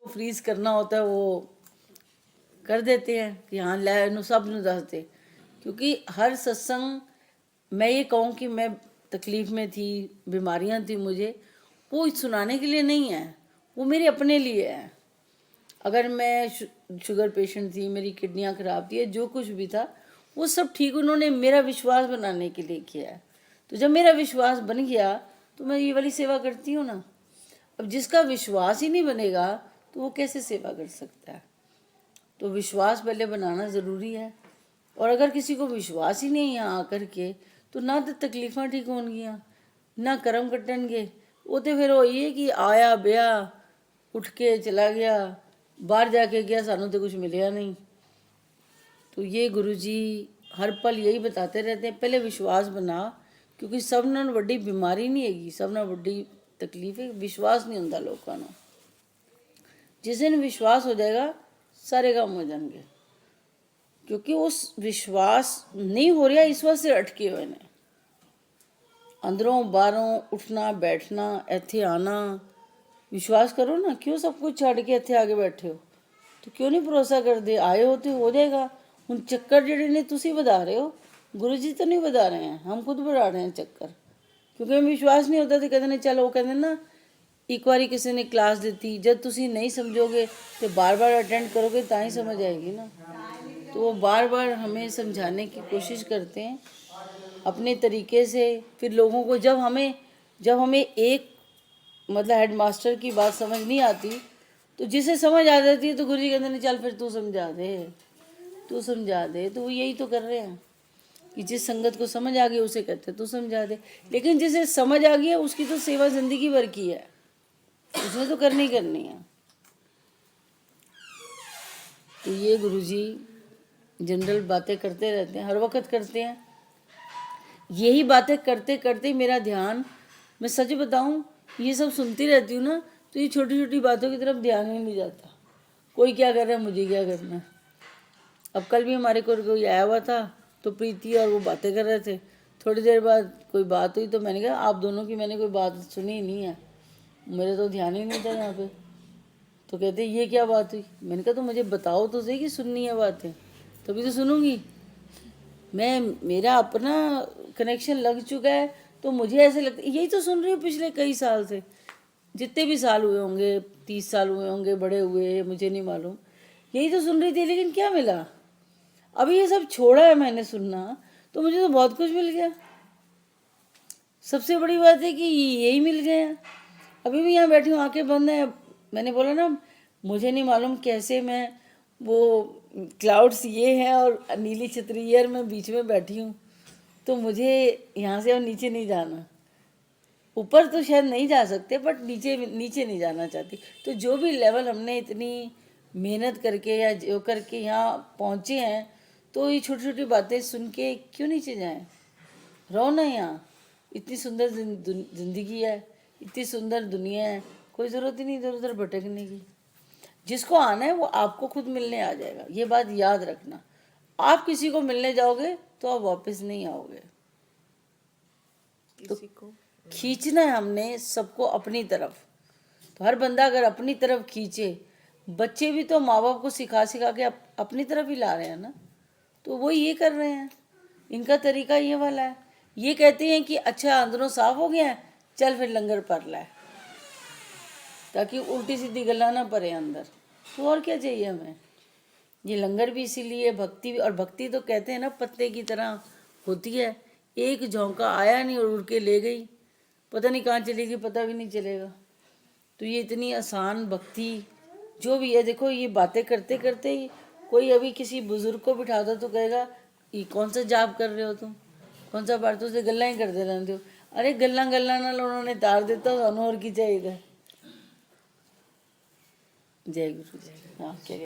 Freeze करना होता है वो कर देते हैं कि हाँ लै सब नूं दस दे, क्योंकि हर सत्संग मैं ये कहूँ कि मैं तकलीफ़ में थी, बीमारियाँ थी मुझे, वो सुनाने के लिए नहीं है, वो मेरे अपने लिए है। अगर मैं शुगर पेशेंट थी, मेरी किडनियाँ ख़राब थी, जो कुछ भी था वो सब ठीक उन्होंने मेरा विश्वास बनाने के लिए किया है। तो जब मेरा विश्वास बन गया तो मैं ये वाली सेवा करती हूँ ना। अब जिसका विश्वास ही नहीं बनेगा तो वो कैसे सेवा कर सकता है? तो विश्वास पहले बनाना ज़रूरी है। और अगर किसी को विश्वास ही नहीं यहाँ आकर के, तो ना तो तकलीफ़ां ठीक होंगियाँ, ना कर्म कट्टणगे। वो तो फिर वही है कि आया ब्या उठ के चला गया, बाहर जाके गया, सानू तो कुछ मिलया नहीं। तो ये गुरु जी हर पल यही बताते रहते हैं, पहले विश्वास बना, क्योंकि सब नाल वड्डी बीमारी नहीं हैगी, सब नाल वड्डी तकलीफ है विश्वास नहीं होंदा लोगों को। जिस दिन विश्वास हो जाएगा सारे काम हो जाएंगे, क्योंकि उस विश्वास नहीं हो रहा इस वजह से अटके हुए ने। अंदरों बाहरों उठना बैठना इत्थे आना, विश्वास करो ना। क्यों सब कुछ छड़ के इत्थे आके बैठे हो? तो क्यों नहीं भरोसा करते? आए हो तो हो जाएगा। हुण चक्कर जिहड़े ने तुसीं वधा रहे हो, गुरु जी तो नहीं वधा रहे हैं, हम खुद बढ़ा रहे हैं चक्कर। क्योंकि विश्वास नहीं होता तो कहते ने चलो, वो कहते ना एक बारी किसी ने क्लास दी, जब तुसीं नहीं समझोगे तो बार बार अटेंड करोगे तो ही समझ आएगी ना। तो वो बार बार हमें समझाने की कोशिश करते हैं अपने तरीके से। फिर लोगों को जब हमें एक मतलब हेड मास्टर की बात समझ नहीं आती, तो जिसे समझ आ जाती है तो गुरु जी कहते हैं चल फिर तू समझा दे। तो वो यही तो कर रहे हैं कि जिस संगत को समझ आ गई उसे कहते तू समझा दे। लेकिन जिसे समझ आ गया उसकी तो सेवा जिंदगी भर की है, उसने तो करनी है। तो ये गुरु जी जनरल बातें करते रहते हैं, हर वक्त करते हैं। यही बातें करते करते मेरा ध्यान, मैं सच बताऊं, ये सब सुनती रहती हूँ ना, तो ये छोटी छोटी बातों की तरफ ध्यान ही नहीं जाता। कोई क्या कर रहा है, मुझे क्या करना है। अब कल भी हमारे को कोई आया हुआ था, तो प्रीति और वो बातें कर रहे थे। थोड़ी देर बाद कोई बात हुई तो मैंने कहा आप दोनों की मैंने कोई बात सुनी ही नहीं है, मेरे तो ध्यान ही नहीं था यहाँ पे। तो कहते ये क्या बात हुई? मैंने कहा तो मुझे बताओ तो सही कि सुननी है बातें, तभी तो सुनूंगी मैं। मेरा अपना कनेक्शन लग चुका है, तो मुझे ऐसे लगता है यही तो सुन रही हूँ पिछले कई साल से, जितने भी साल हुए होंगे, 30 साल हुए होंगे, बड़े हुए मुझे नहीं मालूम, यही तो सुन रही थी। लेकिन क्या मिला? अभी ये सब छोड़ा है मैंने सुनना, तो मुझे तो बहुत कुछ मिल गया। सबसे बड़ी बात है कि यही मिल गया। अभी भी यहाँ बैठी हूँ, आंखें बंद है। मैंने बोला ना, मुझे नहीं मालूम कैसे मैं वो क्लाउड्स ये हैं और नीली छतरी ईयर में बीच में बैठी हूँ। तो मुझे यहाँ से अब नीचे नहीं जाना। ऊपर तो शायद नहीं जा सकते, बट नीचे नहीं जाना चाहती। तो जो भी लेवल हमने इतनी मेहनत करके या जो करके यहाँ पहुँचे हैं, तो ये छोटी छोटी बातें सुन के क्यों नीचे जाएं? रहो ना यहाँ। इतनी सुंदर जिंदगी है, इतनी सुंदर दुनिया है, कोई ज़रूरत ही नहीं इधर उधर भटकने की। जिसको आना है वो आपको खुद मिलने आ जाएगा, ये बात याद रखना। आप किसी को मिलने जाओगे तो आप वापस नहीं आओगे। तो खींचना है हमने सबको अपनी तरफ। तो हर बंदा अगर अपनी तरफ खींचे, बच्चे भी तो माँ बाप को सिखा के अपनी तरफ ही ला रहे हैं ना। तो वो ये कर रहे हैं, इनका तरीका ये वाला है। ये कहते हैं कि अच्छा अंदरों साफ हो गया है, चल फिर लंगर पर लाए, ताकि उल्टी सीधी गल्ला ना पड़े अंदर। तो और क्या चाहिए हमें? ये लंगर भी इसीलिए, भक्ति भी। और भक्ति तो कहते हैं ना पत्ते की तरह होती है, एक झोंका आया नहीं और उड़ के ले गई, पता नहीं कहाँ चलेगी, पता भी नहीं चलेगा। तो ये इतनी आसान भक्ति जो भी है, देखो ये बातें करते करते ही कोई अभी किसी बुजुर्ग को बिठा दो तो कहेगा ये कौन सा जाप कर रहे हो तुम, कौन सा पाठ, तुझे गल्ला ही करते रहते हो। अरे गल्ला नाल उन्होंने तार दिता, सानू और की चाहिए। जय गुरु। हाँ क्या